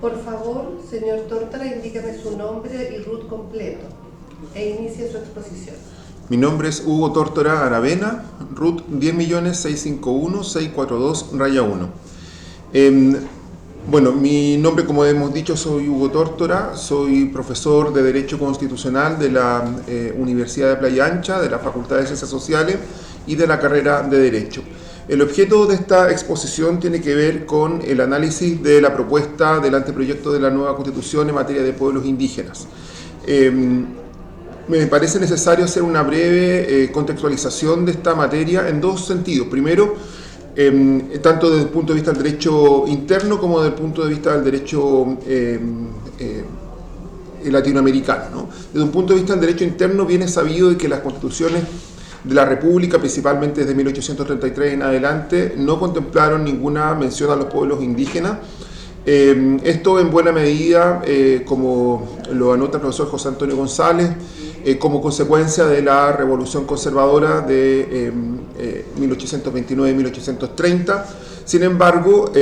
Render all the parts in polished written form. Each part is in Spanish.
Por favor, señor Tórtora, indíqueme su nombre y RUT completo e inicie su exposición. Mi nombre es Hugo Tórtora Aravena, RUT 10.651.642-1. Bueno, mi nombre, como hemos dicho, soy Hugo Tórtora, soy profesor de Derecho Constitucional de la Universidad de Playa Ancha, de la Facultad de Ciencias Sociales y de la carrera de Derecho. El objeto de esta exposición tiene que ver con el análisis de la propuesta del anteproyecto de la nueva Constitución en materia de pueblos indígenas. Me parece necesario hacer una breve contextualización de esta materia en dos sentidos. Primero, tanto desde el punto de vista del derecho interno como desde el punto de vista del derecho latinoamericano, ¿no? Desde un punto de vista del derecho interno, viene sabido de que las constituciones de la República, principalmente desde 1833 en adelante, no contemplaron ninguna mención a los pueblos indígenas. Esto en buena medida, como lo anota el profesor José Antonio González, como consecuencia de la Revolución Conservadora de 1829-1830. Sin embargo,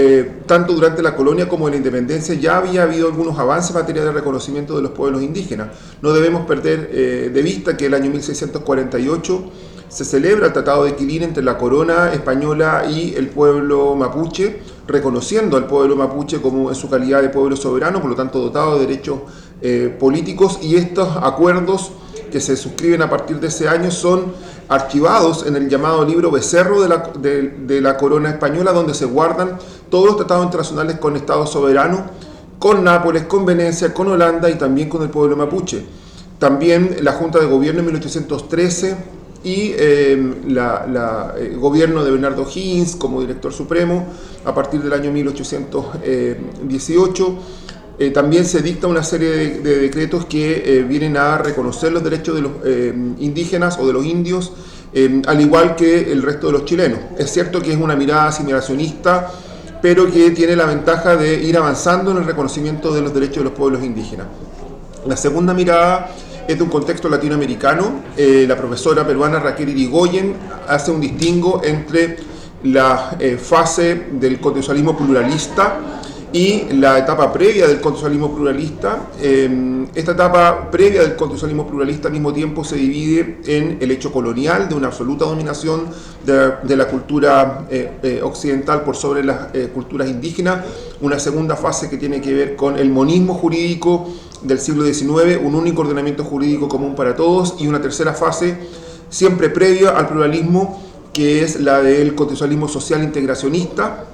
tanto durante la colonia como en la independencia ya había habido algunos avances en materia de reconocimiento de los pueblos indígenas. No debemos perder de vista que el año 1648 se celebra el Tratado de Quilín entre la corona española y el pueblo mapuche, reconociendo al pueblo mapuche como en su calidad de pueblo soberano, por lo tanto dotado de derechos políticos, y estos acuerdos que se suscriben a partir de ese año son archivados en el llamado libro Becerro de la corona española, donde se guardan todos los tratados internacionales con estados soberanos, con Nápoles, con Venecia, con Holanda y también con el pueblo mapuche. También la Junta de Gobierno en 1813 y el gobierno de Bernardo Higgins como director supremo a partir del año 1818. También se dicta una serie de decretos que vienen a reconocer los derechos de los indígenas o de los indios, al igual que el resto de los chilenos. Es cierto que es una mirada asimilacionista, pero que tiene la ventaja de ir avanzando en el reconocimiento de los derechos de los pueblos indígenas. La segunda mirada es de un contexto latinoamericano. La profesora peruana Raquel Irigoyen hace un distingo entre la fase del constitucionalismo pluralista y la etapa previa del constitucionalismo pluralista. Esta etapa previa del constitucionalismo pluralista al mismo tiempo se divide en el hecho colonial, de una absoluta dominación de la cultura occidental por sobre las culturas indígenas, una segunda fase que tiene que ver con el monismo jurídico del siglo XIX, un único ordenamiento jurídico común para todos, y una tercera fase siempre previa al pluralismo, que es la del constitucionalismo social integracionista,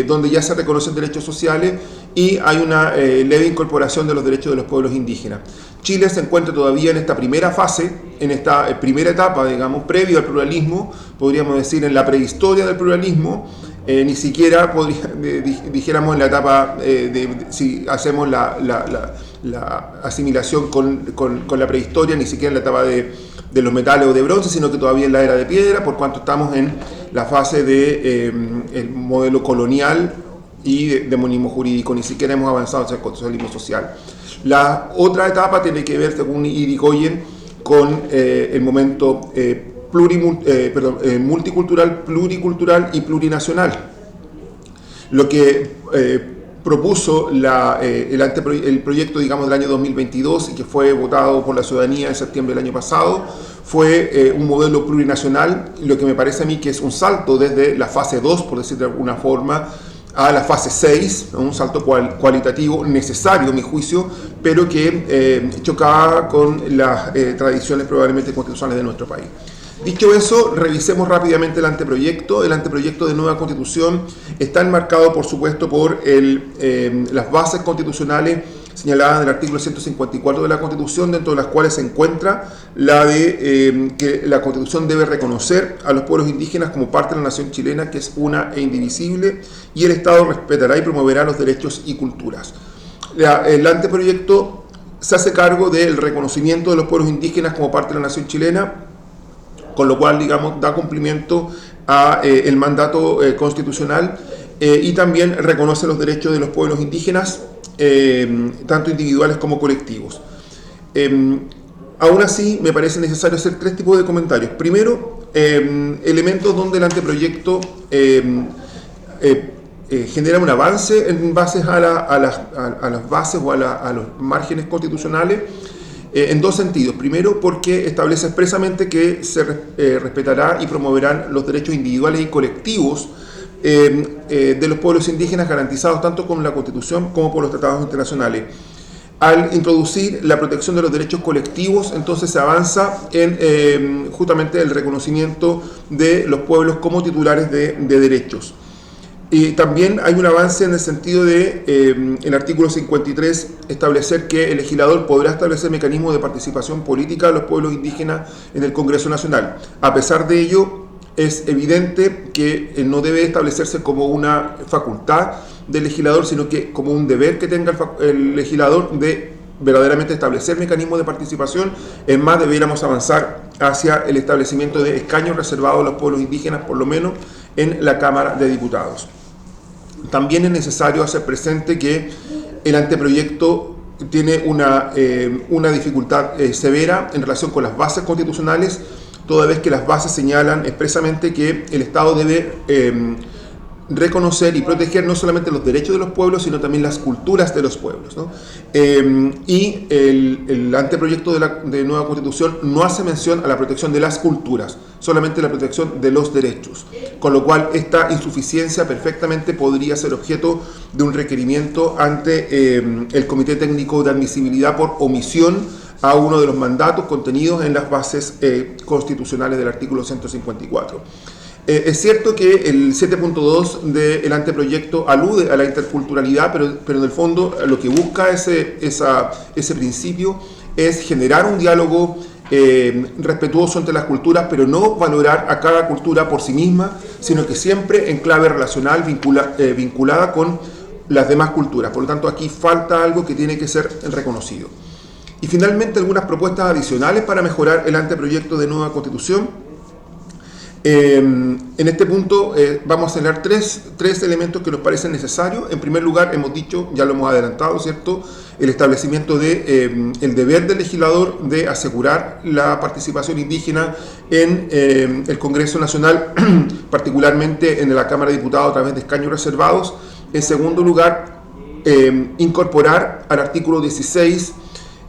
donde ya se reconocen derechos sociales y hay una leve incorporación de los derechos de los pueblos indígenas. Chile se encuentra todavía en esta primera fase, en esta primera etapa, digamos, previo al pluralismo, podríamos decir en la prehistoria del pluralismo. Ni siquiera dijéramos en la etapa si hacemos la asimilación con la prehistoria, ni siquiera en la etapa de los metales o de bronce, sino que todavía en la era de piedra, por cuanto estamos en la fase el modelo colonial y de monismo jurídico, ni siquiera hemos avanzado hacia el constitucionalismo social. La otra etapa tiene que ver, según Irigoyen, con el momento multicultural, pluricultural y plurinacional. Lo que propuso el proyecto, digamos, del año 2022 y que fue votado por la ciudadanía en septiembre del año pasado fue un modelo plurinacional, lo que me parece a mí que es un salto desde la fase 2, por decir de alguna forma, a la fase 6, un salto cualitativo necesario, a mi juicio, pero que chocaba con las tradiciones probablemente constitucionales de nuestro país. Dicho eso, revisemos rápidamente el anteproyecto. El anteproyecto de nueva Constitución está enmarcado, por supuesto, por las bases constitucionales señaladas en el artículo 154 de la Constitución, dentro de las cuales se encuentra la de que la Constitución debe reconocer a los pueblos indígenas como parte de la nación chilena, que es una e indivisible, y el Estado respetará y promoverá los derechos y culturas. El anteproyecto se hace cargo del reconocimiento de los pueblos indígenas como parte de la nación chilena, con lo cual, digamos, da cumplimiento a el mandato constitucional y también reconoce los derechos de los pueblos indígenas, tanto individuales como colectivos. Aún así, me parece necesario hacer tres tipos de comentarios. Primero, elementos donde el anteproyecto genera un avance en bases a las bases o a los márgenes constitucionales en dos sentidos. Primero, porque establece expresamente que se respetará y promoverán los derechos individuales y colectivos de los pueblos indígenas, garantizados tanto con la Constitución como por los tratados internacionales. Al introducir la protección de los derechos colectivos, entonces se avanza en justamente el reconocimiento de los pueblos como titulares de derechos. Y también hay un avance en el sentido de, el artículo 53, establecer que el legislador podrá establecer mecanismos de participación política de los pueblos indígenas en el Congreso Nacional. A pesar de ello, es evidente que no debe establecerse como una facultad del legislador, sino que como un deber que tenga el legislador de verdaderamente establecer mecanismos de participación. Es más, debiéramos avanzar hacia el establecimiento de escaños reservados a los pueblos indígenas, por lo menos en la Cámara de Diputados. También es necesario hacer presente que el anteproyecto tiene una dificultad severa en relación con las bases constitucionales, toda vez que las bases señalan expresamente que el Estado debe reconocer y proteger no solamente los derechos de los pueblos, sino también las culturas de los pueblos, ¿no? Y el anteproyecto de nueva Constitución no hace mención a la protección de las culturas, solamente la protección de los derechos, con lo cual esta insuficiencia perfectamente podría ser objeto de un requerimiento ante el Comité Técnico de Admisibilidad por omisión a uno de los mandatos contenidos en las bases constitucionales del artículo 154. Es cierto que el 7.2 del anteproyecto alude a la interculturalidad, pero en el fondo lo que busca ese principio es generar un diálogo respetuoso entre las culturas, pero no valorar a cada cultura por sí misma, sino que siempre en clave relacional vinculada con las demás culturas. Por lo tanto, aquí falta algo que tiene que ser reconocido. Y finalmente, algunas propuestas adicionales para mejorar el anteproyecto de nueva Constitución. En este punto vamos a señalar tres elementos que nos parecen necesarios. En primer lugar, hemos dicho, ya lo hemos adelantado, ¿cierto?, el establecimiento de el deber del legislador de asegurar la participación indígena en el Congreso Nacional, particularmente en la Cámara de Diputados a través de escaños reservados. En segundo lugar, incorporar al artículo 16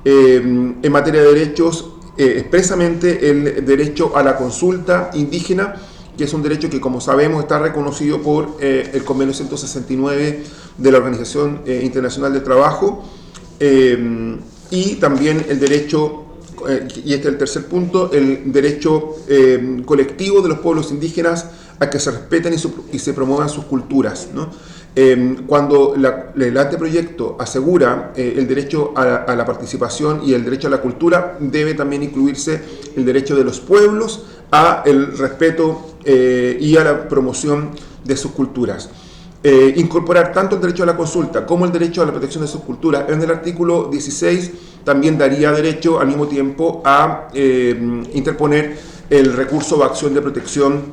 en materia de derechos expresamente el derecho a la consulta indígena, que es un derecho que, como sabemos, está reconocido por el Convenio 169 de la Organización Internacional del Trabajo, y también el derecho, y este es el tercer punto, el derecho colectivo de los pueblos indígenas a que se respeten y se promuevan sus culturas, ¿no? Cuando el anteproyecto asegura el derecho a la participación y el derecho a la cultura, debe también incluirse el derecho de los pueblos a el respeto y a la promoción de sus culturas. Incorporar tanto el derecho a la consulta como el derecho a la protección de sus culturas en el artículo 16 también daría derecho al mismo tiempo a interponer el recurso o acción de protección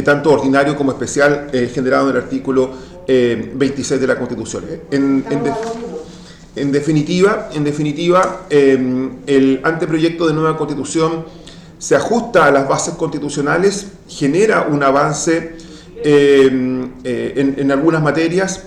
tanto ordinario como especial generado en el artículo 26 de la Constitución. En definitiva, el anteproyecto de nueva Constitución se ajusta a las bases constitucionales, genera un avance en algunas materias,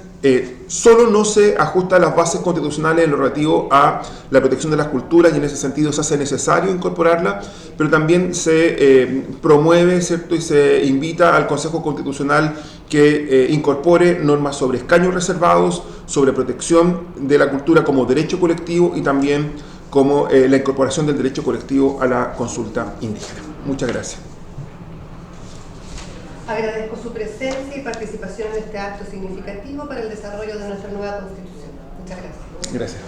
solo no se ajusta a las bases constitucionales en lo relativo a la protección de las culturas, y en ese sentido se hace necesario incorporarla, pero también se promueve, ¿cierto?, y se invita al Consejo Constitucional que incorpore normas sobre escaños reservados, sobre protección de la cultura como derecho colectivo y también como la incorporación del derecho colectivo a la consulta indígena. Muchas gracias. Agradezco su presencia y participación en este acto significativo para el desarrollo de nuestra nueva Constitución. Muchas gracias. Gracias.